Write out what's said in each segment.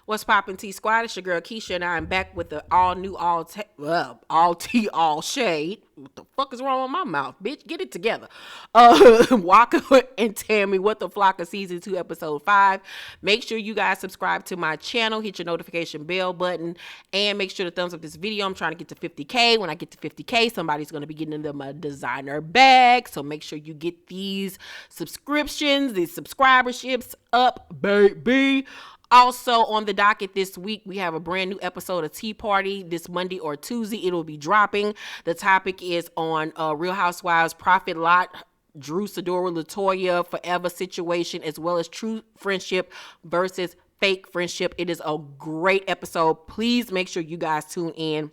What's poppin' T Squad? It's your girl Keisha, and I'm back with the all new, all tea, all shade. What the fuck is wrong with my mouth, bitch? Get it together. Waka and Tammy, what the Flocka season 2, episode 5. Make sure you guys subscribe to my channel, hit your notification bell button, and make sure to thumbs up this video. I'm trying to get to 50K. When I get to 50K, somebody's gonna be getting them a designer bag. So make sure you get these subscriptions, these subscriberships up, baby. Also on the docket this week, we have a brand new episode of Tea Party this Monday or Tuesday. It'll be dropping. The topic is on Real Housewives, Prophet Lot, Drew Sidora, Latoya, Forever situation, as well as true friendship versus fake friendship. It is a great episode. Please make sure you guys tune in.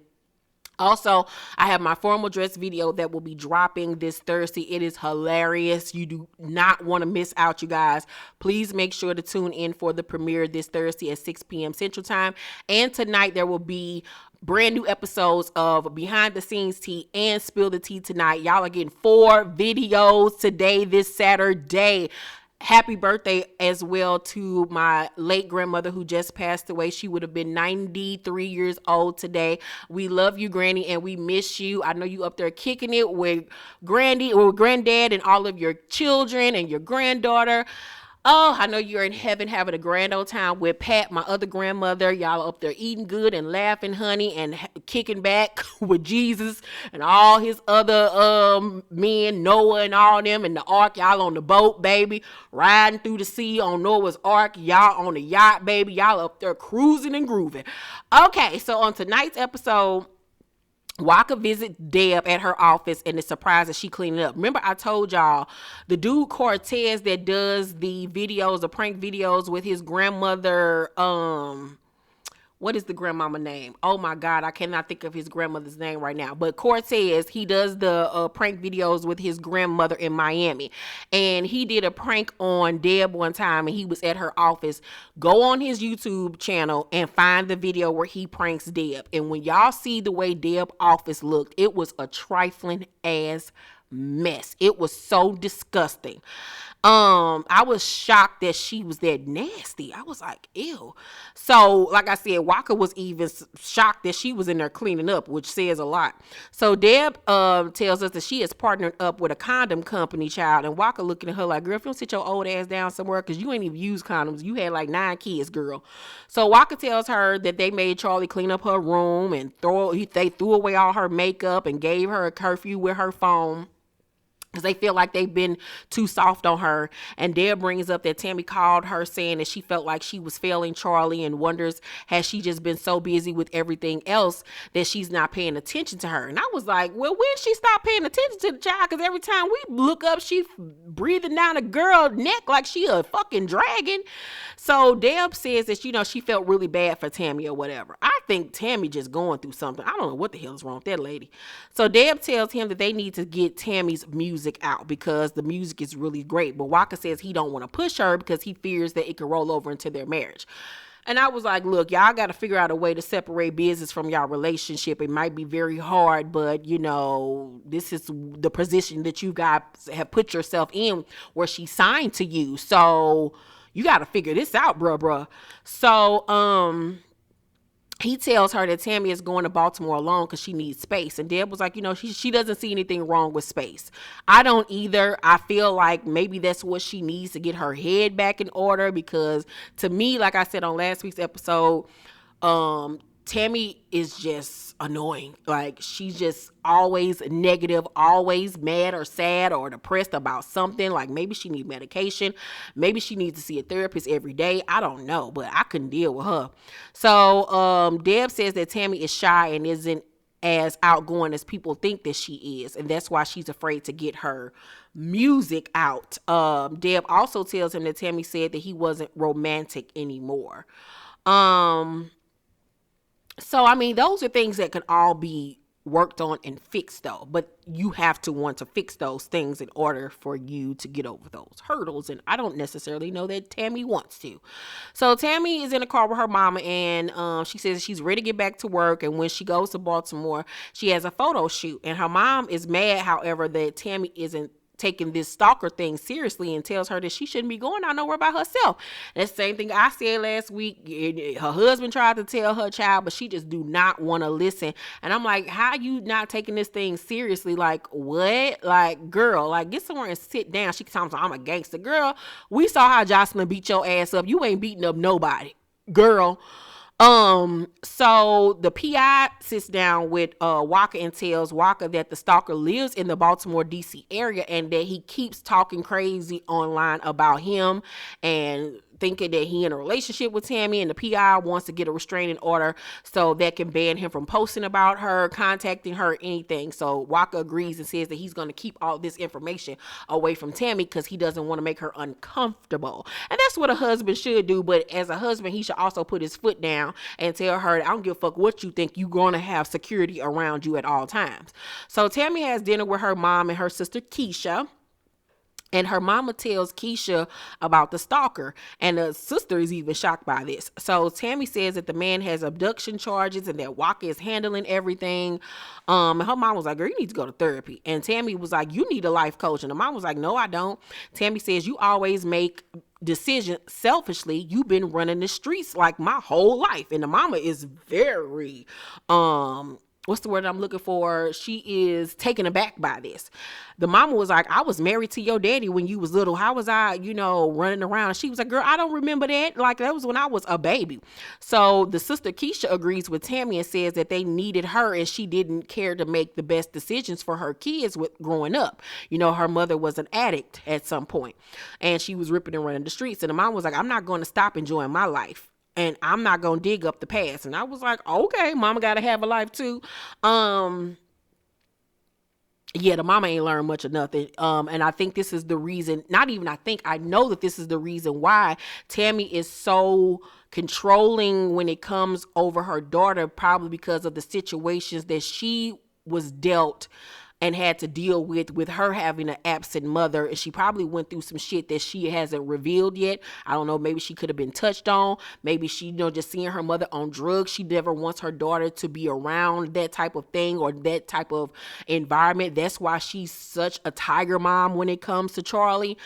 Also, I have my formal dress video that will be dropping this Thursday. It is hilarious. You do not want to miss out, you guys. Please make sure to tune in for the premiere this Thursday at 6 p.m. Central Time. And tonight there will be brand new episodes of Behind the Scenes Tea and Spill the Tea tonight. Y'all are getting 4 videos today, this Saturday. Happy birthday as well to my late grandmother who just passed away. She would have been 93 years old today. We love you, Granny, and we miss you. I know you up there kicking it with Grandy or Granddad and all of your children and your granddaughter. Oh, I know you're in heaven having a grand old time with Pat, my other grandmother. Y'all up there eating good and laughing, honey, and kicking back with Jesus and all his other men, Noah and all them in the ark. Y'all on the boat, baby, riding through the sea on Noah's ark. Y'all on the yacht, baby. Y'all up there cruising and grooving. Okay, so on tonight's episode, Waka visits Deb at her office and is surprised that she cleaning up. Remember I told y'all the dude Cortez that does the videos, the prank videos with his grandmother, what is the grandmama name? Oh my God, I cannot think of his grandmother's name right now. But Cortez, he does the prank videos with his grandmother in Miami. And he did a prank on Deb one time and he was at her office. Go on his YouTube channel and find the video where he pranks Deb. And when y'all see the way Deb's office looked, it was a trifling ass mess. It was so disgusting. I was shocked that she was that nasty. I was like, ew. So, like I said, Waka was even shocked that she was in there cleaning up, which says a lot. So Deb tells us that she is partnered up with a condom company, child, and Waka looking at her like, girl, if you don't sit your old ass down somewhere, because you ain't even used condoms. You had like 9 kids, girl. So Waka tells her that they made Charlie clean up her room and they threw away all her makeup and gave her a curfew with her phone, because they feel like they've been too soft on her. And Deb brings up that Tammy called her saying that she felt like she was failing Charlie and wonders, has she just been so busy with everything else that she's not paying attention to her? And I was like, well, when she stopped paying attention to the child? Because every time we look up, she breathing down a girl's neck like she a fucking dragon. So Deb says that, she felt really bad for Tammy or whatever. I think Tammy just going through something. I don't know what the hell is wrong with that lady. So Deb tells him that they need to get Tammy's music out because the music is really great. But Waka says he don't want to push her because he fears that it could roll over into their marriage. And I was like, look, y'all got to figure out a way to separate business from y'all relationship. It might be very hard, but, this is the position that you guys have put yourself in where she signed to you. So you got to figure this out, bruh. So, he tells her that Tammy is going to Baltimore alone because she needs space. And Deb was like, she doesn't see anything wrong with space. I don't either. I feel like maybe that's what she needs to get her head back in order, because to me, like I said on last week's episode, Tammy is just annoying. Like, she's just always negative, always mad or sad or depressed about something. Like, maybe she needs medication. Maybe she needs to see a therapist every day. I don't know, but I couldn't deal with her. So, Deb says that Tammy is shy and isn't as outgoing as people think that she is. And that's why she's afraid to get her music out. Deb also tells him that Tammy said that he wasn't romantic anymore. So, those are things that can all be worked on and fixed, though. But you have to want to fix those things in order for you to get over those hurdles. And I don't necessarily know that Tammy wants to. So, Tammy is in a car with her mama, and she says she's ready to get back to work. And when she goes to Baltimore, she has a photo shoot. And her mom is mad, however, that Tammy isn't taking this stalker thing seriously and tells her that she shouldn't be going out nowhere by herself. That's the same thing I said last week. Her husband tried to tell her child, but she just do not want to listen. And I'm like, how you not taking this thing seriously? Like, what? Like, girl, like, get somewhere and sit down. She comes, I'm a gangster. Girl, we saw how Jocelyn beat your ass up. You ain't beating up nobody, girl. So the PI sits down with Waka and tells Waka that the stalker lives in the Baltimore DC area and that he keeps talking crazy online about him and thinking that he in a relationship with Tammy, and the PI wants to get a restraining order so that can ban him from posting about her, contacting her, anything. So Waka agrees and says that he's going to keep all this information away from Tammy because he doesn't want to make her uncomfortable. And that's what a husband should do. But as a husband, he should also put his foot down and tell her, I don't give a fuck what you think, you're going to have security around you at all times. So Tammy has dinner with her mom and her sister Keisha. And her mama tells Keisha about the stalker, and the sister is even shocked by this. So Tammy says that the man has abduction charges and that Waka is handling everything. And her mom was like, girl, you need to go to therapy. And Tammy was like, you need a life coach. And the mom was like, no, I don't. Tammy says, you always make decisions selfishly. You've been running the streets like my whole life. And the mama is very, what's the word I'm looking for? She is taken aback by this. The mama was like, I was married to your daddy when you was little. How was I, running around? She was like, girl, I don't remember that. Like, that was when I was a baby. So the sister Keisha agrees with Tammy and says that they needed her and she didn't care to make the best decisions for her kids with growing up. Her mother was an addict at some point and she was ripping and running the streets. And the mom was like, I'm not going to stop enjoying my life. And I'm not going to dig up the past. And I was like, okay, mama got to have a life too. Yeah, the mama ain't learned much of nothing. And I think this is the reason, I know that this is the reason why Tammy is so controlling when it comes over her daughter, probably because of the situations that she was dealt and had to deal with her having an absent mother. And she probably went through some shit that she hasn't revealed yet. I don't know. Maybe she could have been touched on. Maybe she, just seeing her mother on drugs. She never wants her daughter to be around that type of thing or that type of environment. That's why she's such a tiger mom when it comes to Charlie.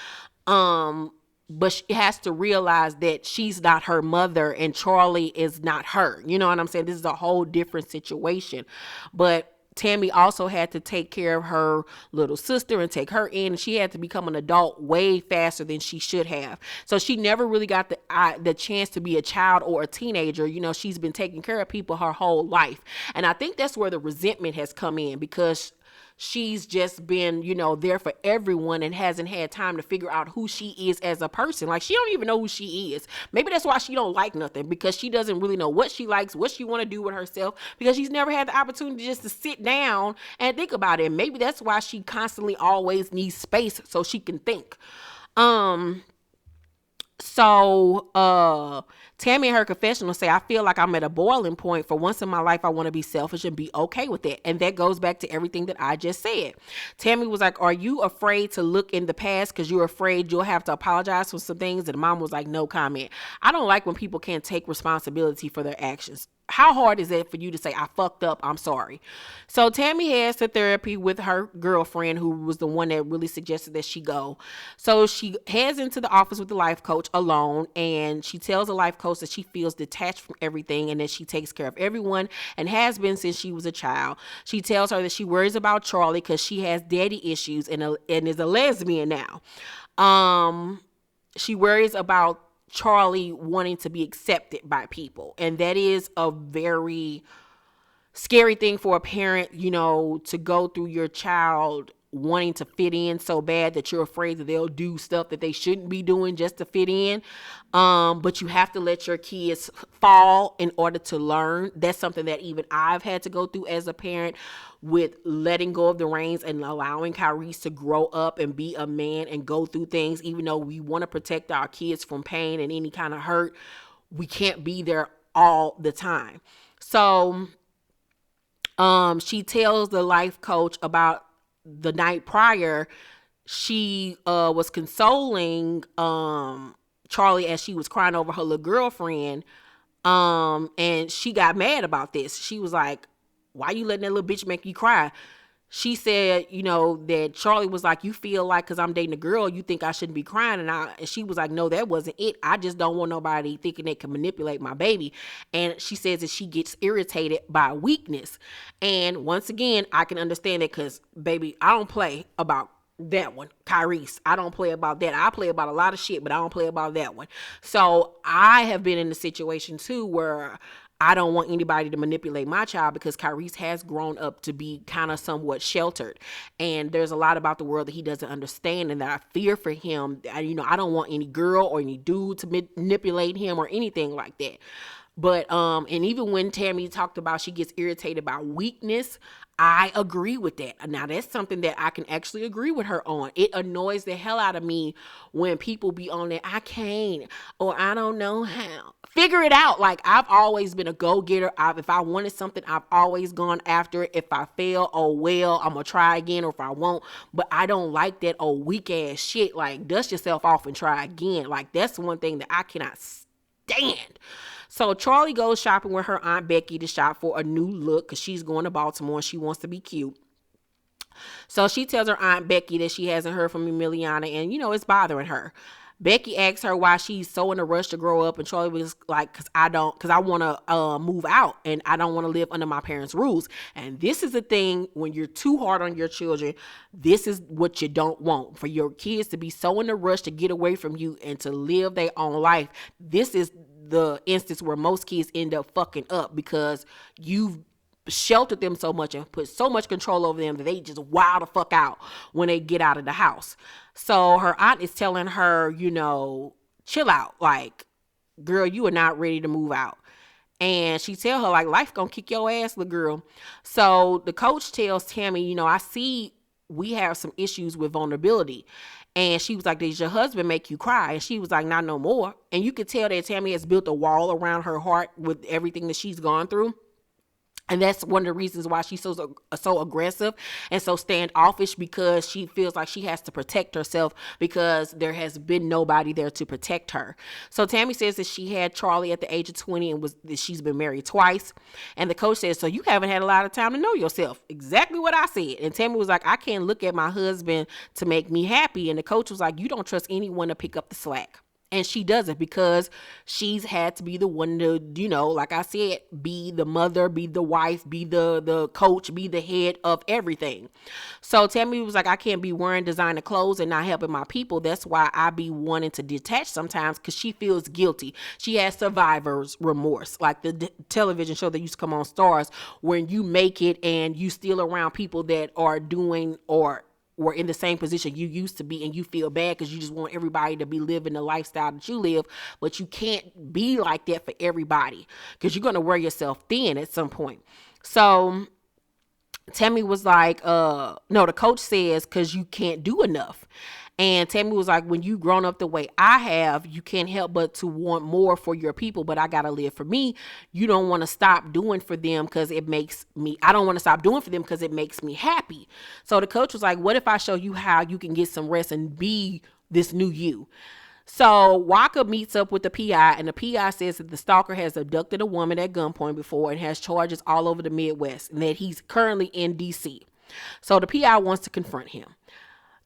But she has to realize that she's not her mother and Charlie is not her. You know what I'm saying? This is a whole different situation. But Tammy also had to take care of her little sister and take her in. She had to become an adult way faster than she should have. So she never really got the chance to be a child or a teenager. She's been taking care of people her whole life. And I think that's where the resentment has come in because she's just been, there for everyone and hasn't had time to figure out who she is as a person. Like, she don't even know who she is. Maybe that's why she don't like nothing, because she doesn't really know what she likes, what she want to do with herself, because she's never had the opportunity just to sit down and think about it. Maybe that's why she constantly always needs space so she can think. So Tammy in her confessional say, I feel like I'm at a boiling point. For once in my life, I want to be selfish and be okay with it. And that goes back to everything that I just said. Tammy was like, are you afraid to look in the past because you're afraid you'll have to apologize for some things? And the mom was like, no comment. I don't like when people can't take responsibility for their actions. How hard is it for you to say, I fucked up, I'm sorry? So Tammy heads to therapy with her girlfriend, who was the one that really suggested that she go. So she heads into the office with the life coach alone, and she tells the life coach that she feels detached from everything and that she takes care of everyone and has been since she was a child. She tells her that she worries about Charlie because she has daddy issues and is a lesbian now. She worries about Charlie wanting to be accepted by people. And that is a very scary thing for a parent, to go through your child wanting to fit in so bad that you're afraid that they'll do stuff that they shouldn't be doing just to fit in. But you have to let your kids fall in order to learn. That's something that even I've had to go through as a parent, with letting go of the reins and allowing Kyrie to grow up and be a man and go through things. Even though we want to protect our kids from pain and any kind of hurt, we can't be there all the time. So she tells the life coach about the night prior. She was consoling Charlie as she was crying over her little girlfriend, and she got mad about this. She was like, why you letting that little bitch make you cry? she said, that Charlie was like, you feel like because I'm dating a girl, you think I shouldn't be crying. And she was like, no, that wasn't it. I just don't want nobody thinking they can manipulate my baby. And she says that she gets irritated by weakness. And once again, I can understand it because, baby, I don't play about that one. Kyrese, I don't play about that. I play about a lot of shit, but I don't play about that one. So I have been in a situation too where I don't want anybody to manipulate my child because Kyrese has grown up to be kind of somewhat sheltered. And there's a lot about the world that he doesn't understand and that I fear for him. I don't want any girl or any dude to manipulate him or anything like that. But and even when Tammy talked about she gets irritated by weakness, I agree with that. Now that's something that I can actually agree with her on. It annoys the hell out of me when people be on that I can't or I don't know how. Figure it out. Like, I've always been a go-getter. If I wanted something, I've always gone after it. If I fail, oh well, I'm gonna try again, or if I won't. But I don't like that weak ass shit. Like, dust yourself off and try again. Like, that's one thing that I cannot stand. So Charlie goes shopping with her Aunt Becky to shop for a new look because she's going to Baltimore and she wants to be cute. So she tells her Aunt Becky that she hasn't heard from Emiliana and, it's bothering her. Becky asks her why she's so in a rush to grow up, and Charlie was like, because I want to move out and I don't want to live under my parents' rules. And this is the thing, when you're too hard on your children, this is what you don't want. For your kids to be so in a rush to get away from you and to live their own life. This is the instance where most kids end up fucking up because you've sheltered them so much and put so much control over them that they just wild the fuck out when they get out of the house. So her aunt is telling her, chill out. Like, girl, you are not ready to move out. And she tell her, like, life gonna kick your ass, little girl. So the coach tells Tammy, I see we have some issues with vulnerability. And she was like, does your husband make you cry? And she was like, not no more. And you could tell that Tammy has built a wall around her heart with everything that she's gone through. And that's one of the reasons why she's so aggressive and so standoffish, because she feels like she has to protect herself because there has been nobody there to protect her. So Tammy says that she had Charlie at the age of 20 and she's been married twice. And the coach says, so you haven't had a lot of time to know yourself. Exactly what I said. And Tammy was like, I can't look at my husband to make me happy. And the coach was like, you don't trust anyone to pick up the slack. And she doesn't, because she's had to be the one to, like I said, be the mother, be the wife, be the coach, be the head of everything. So Tammy was like, I can't be wearing designer clothes and not helping my people. That's why I be wanting to detach sometimes, because she feels guilty. She has survivor's remorse, like the television show that used to come on Stars, when you make it and you still around people that are doing or in the same position you used to be, and you feel bad because you just want everybody to be living the lifestyle that you live, but you can't be like that for everybody because you're going to wear yourself thin at some point. So Tammy was like, no, the coach says because you can't do enough. And Tammy was like, when you grown up the way I have, you can't help but to want more for your people, but I got to live for me. You don't want to stop doing for them because I don't want to stop doing for them because it makes me happy. So the coach was like, what if I show you how you can get some rest and be this new you? So Waka meets up with the PI, and the PI says that the stalker has abducted a woman at gunpoint before and has charges all over the Midwest, and that he's currently in DC. So the PI wants to confront him.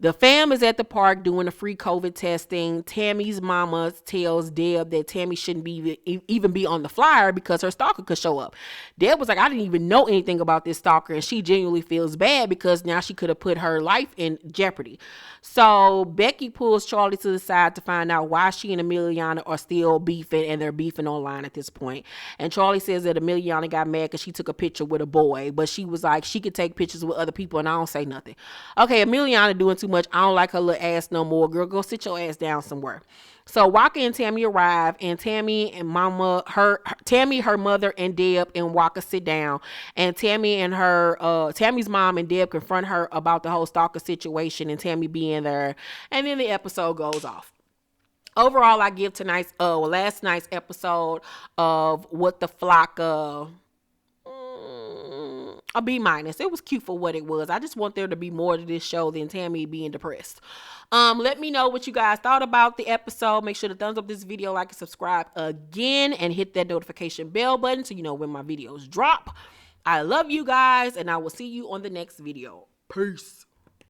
The fam is at the park doing the free COVID testing. Tammy's mama tells Deb that Tammy shouldn't even be on the flyer because her stalker could show up. Deb was like, I didn't even know anything about this stalker, and she genuinely feels bad because now she could have put her life in jeopardy. So Becky pulls Charlie to the side to find out why she and Emiliana are still beefing, and they're beefing online at this point. And Charlie says that Emiliana got mad because she took a picture with a boy, but she was like, she could take pictures with other people and I don't say nothing. Okay, Emiliana doing too much. I don't like her little ass no more. Girl, go sit your ass down somewhere. So Waka and Tammy arrive, and Tammy and Tammy, her mother, and Deb and Waka sit down, and Tammy and Tammy's mom and Deb confront her about the whole stalker situation and Tammy being there, and then the episode goes off. Overall, I give last night's episode of What the Flocka a B-. It was cute for what it was. I just want there to be more to this show than Tammy being depressed. Let me know what you guys thought about the episode. Make sure to thumbs up this video, like and subscribe again, and hit that notification bell button so you know when my videos drop. I love you guys, and I will see you on the next video. Peace.